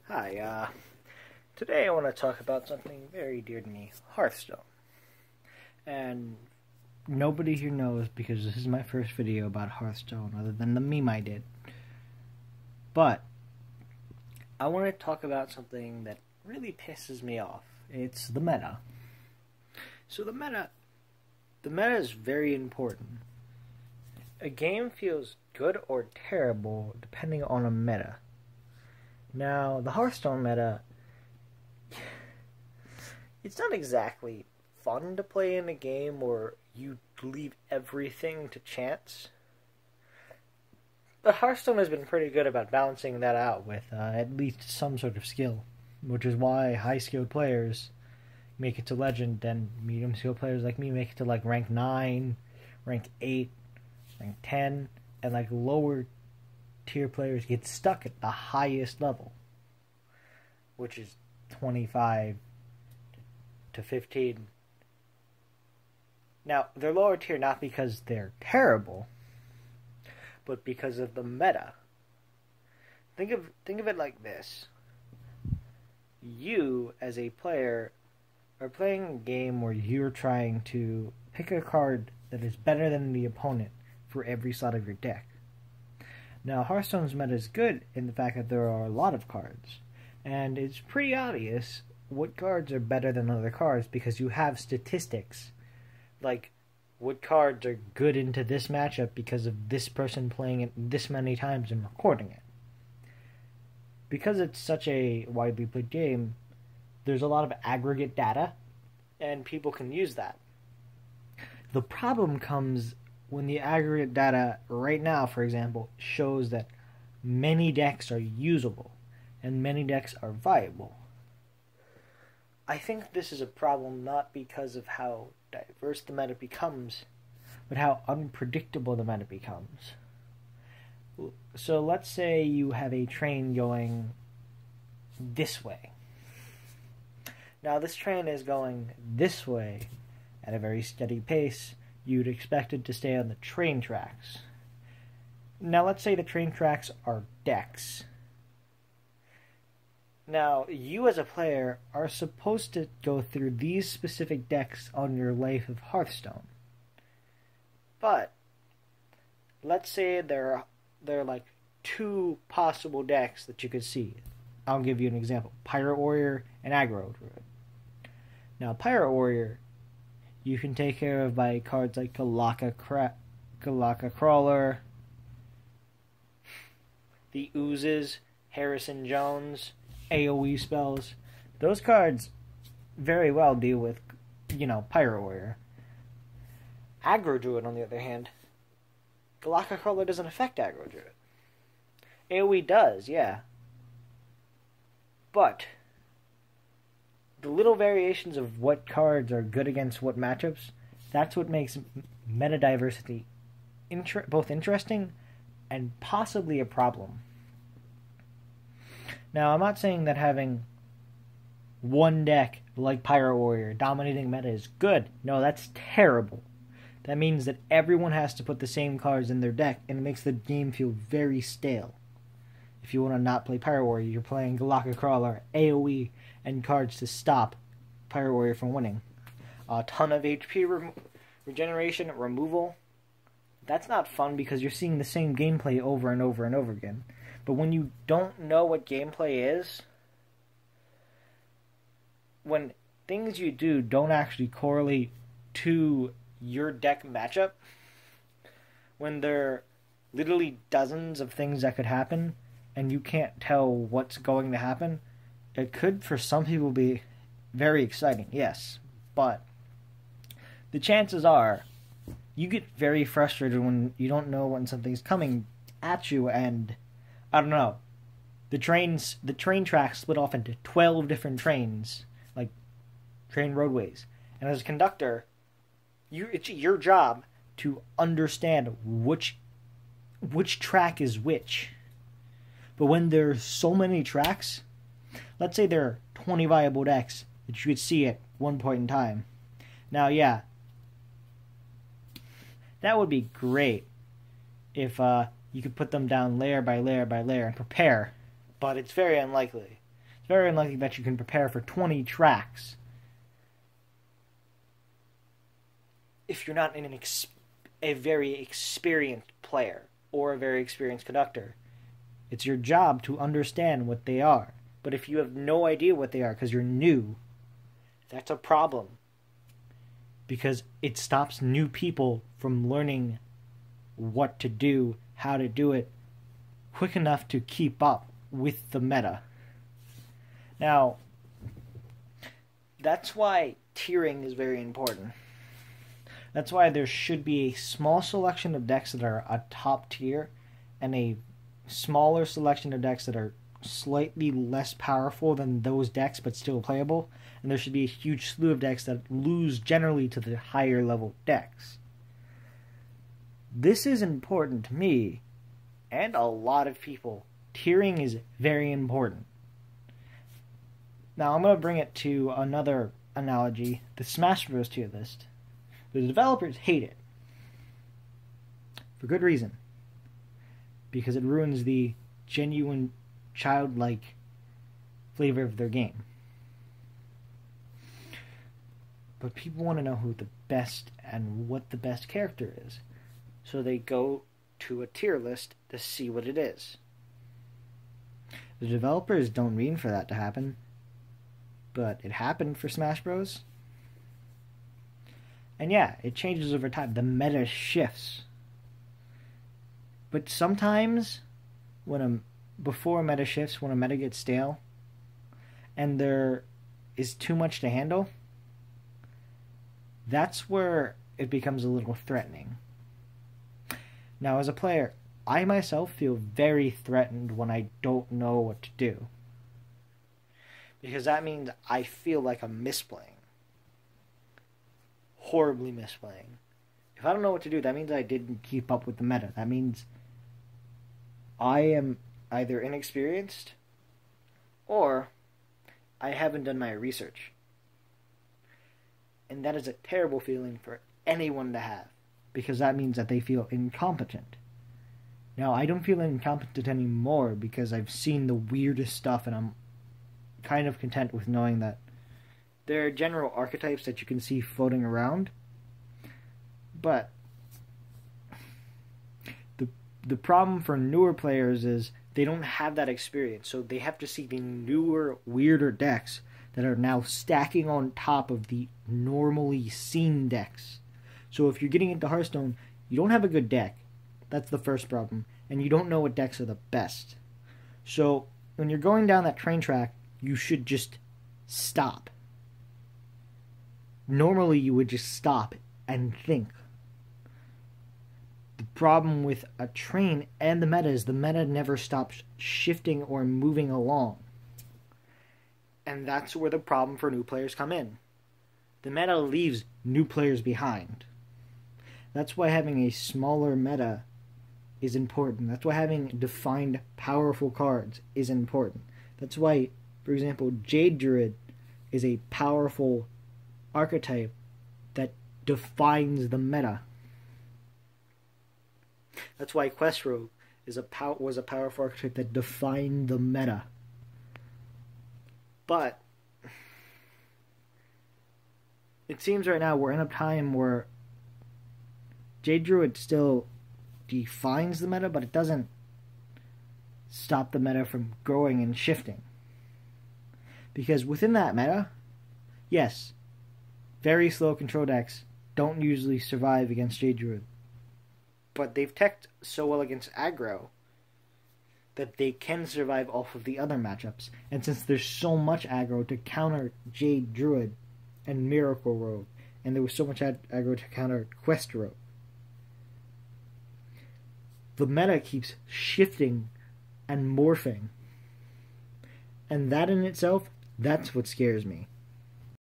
Hi. Today I want to talk about something very dear to me, Hearthstone. And nobody here knows because this is my first video about Hearthstone other than the meme I did. But I want to talk about something that really pisses me off. It's the meta. So the meta is very important. A game feels good or terrible depending on a meta. Now, the Hearthstone meta, it's not exactly fun to play in a game where you leave everything to chance. But Hearthstone has been pretty good about balancing that out with at least some sort of skill, which is why high-skilled players make it to Legend, and medium-skilled players like me make it to like rank 9, rank 8, rank 10, and like lower tier players get stuck at the highest level, which is 25 to 15. Now, they're lower tier not because they're terrible, but because of the meta. Think of it like this. You, as a player, are playing a game where you're trying to pick a card that is better than the opponent for every slot of your deck. Now, Hearthstone's meta is good in the fact that there are a lot of cards, and it's pretty obvious what cards are better than other cards because you have statistics, like what cards are good into this matchup because of this person playing it this many times and recording it. Because it's such a widely played game, there's a lot of aggregate data, and people can use that. The problem comes when the aggregate data right now, for example, shows that many decks are usable and many decks are viable. I think this is a problem not because of how diverse the meta becomes, but how unpredictable the meta becomes. So let's say you have a train going this way. Now this train is going this way at a very steady pace. You'd expect it to stay on the train tracks. Now let's say the train tracks are decks. Now, you as a player are supposed to go through these specific decks on your life of Hearthstone. But let's say there are like two possible decks that you could see. I'll give you an example. Pirate Warrior and Aggro Druid. Now, Pirate Warrior you can take care of by cards like Galaka Crawler, the Oozes, Harrison Jones, AoE spells. Those cards very well deal with, Pirate Warrior. Aggro Druid, on the other hand, Galaka Crawler doesn't affect Aggro Druid. AoE does, yeah. But the little variations of what cards are good against what matchups, that's what makes meta diversity both interesting and possibly a problem. Now, I'm not saying that having one deck like Pirate Warrior dominating meta is good. No, that's terrible. That means that everyone has to put the same cards in their deck, and it makes the game feel very stale. If you want to not play Pirate Warrior, you're playing Galaka Crawler, AoE, and cards to stop Pirate Warrior from winning. A ton of HP regeneration, removal. That's not fun because you're seeing the same gameplay over and over and over again. But when you don't know what gameplay is, when things you do don't actually correlate to your deck matchup, when there are literally dozens of things that could happen, and you can't tell what's going to happen, it could, for some people, be very exciting, yes. But the chances are you get very frustrated when you don't know when something's coming at you, and I don't know. The train tracks split off into 12 different trains, like train roadways. And as a conductor, it's your job to understand which track is which. But when there's so many tracks, let's say there are 20 viable decks that you could see at one point in time. Now, yeah, that would be great if you could put them down layer by layer by layer and prepare. but it's very unlikely. It's very unlikely that you can prepare for 20 tracks if you're not a very experienced player or a very experienced conductor. It's your job to understand what they are. But if you have no idea what they are because you're new, that's a problem. Because it stops new people from learning what to do, how to do it, quick enough to keep up with the meta. Now, that's why tiering is very important. That's why there should be a small selection of decks that are a top tier and a smaller selection of decks that are slightly less powerful than those decks but still playable, and there should be a huge slew of decks that lose generally to the higher level decks. This is important to me and a lot of people. Tiering is very important. Now I'm going to bring it to another analogy, the Smash Bros. Tier list. The developers hate it. For good reason. Because it ruins the genuine, childlike flavor of their game. But people want to know who the best and what the best character is. So they go to a tier list to see what it is. The developers don't mean for that to happen. But it happened for Smash Bros. And yeah, it changes over time. The meta shifts. But sometimes, before a meta shifts, when a meta gets stale, and there is too much to handle, that's where it becomes a little threatening. Now, as a player, I myself feel very threatened when I don't know what to do. Because that means I feel like I'm misplaying. Horribly misplaying. If I don't know what to do, that means I didn't keep up with the meta. That means I am either inexperienced or I haven't done my research. And that is a terrible feeling for anyone to have, because that means that they feel incompetent. Now, I don't feel incompetent anymore because I've seen the weirdest stuff, and I'm kind of content with knowing that there are general archetypes that you can see floating around, but the problem for newer players is they don't have that experience, so they have to see the newer, weirder decks that are now stacking on top of the normally seen decks. So if you're getting into Hearthstone, you don't have a good deck. That's the first problem. And you don't know what decks are the best. So when you're going down that train track, you should just stop. Normally you would just stop and think. The problem with a train and the meta is the meta never stops shifting or moving along. And that's where the problem for new players come in. The meta leaves new players behind. That's why having a smaller meta is important. That's why having defined powerful cards is important. That's why, for example, Jade Druid is a powerful archetype that defines the meta. That's why Quest Rogue was a powerful archetype that defined the meta. But it seems right now we're in a time where Jade Druid still defines the meta, but it doesn't stop the meta from growing and shifting. Because within that meta, yes, very slow control decks don't usually survive against Jade Druid. But they've teched so well against aggro that they can survive off of the other matchups. And since there's so much aggro to counter Jade Druid and Miracle Rogue, and there was so much aggro to counter Quest Rogue, the meta keeps shifting and morphing. And that in itself, that's what scares me.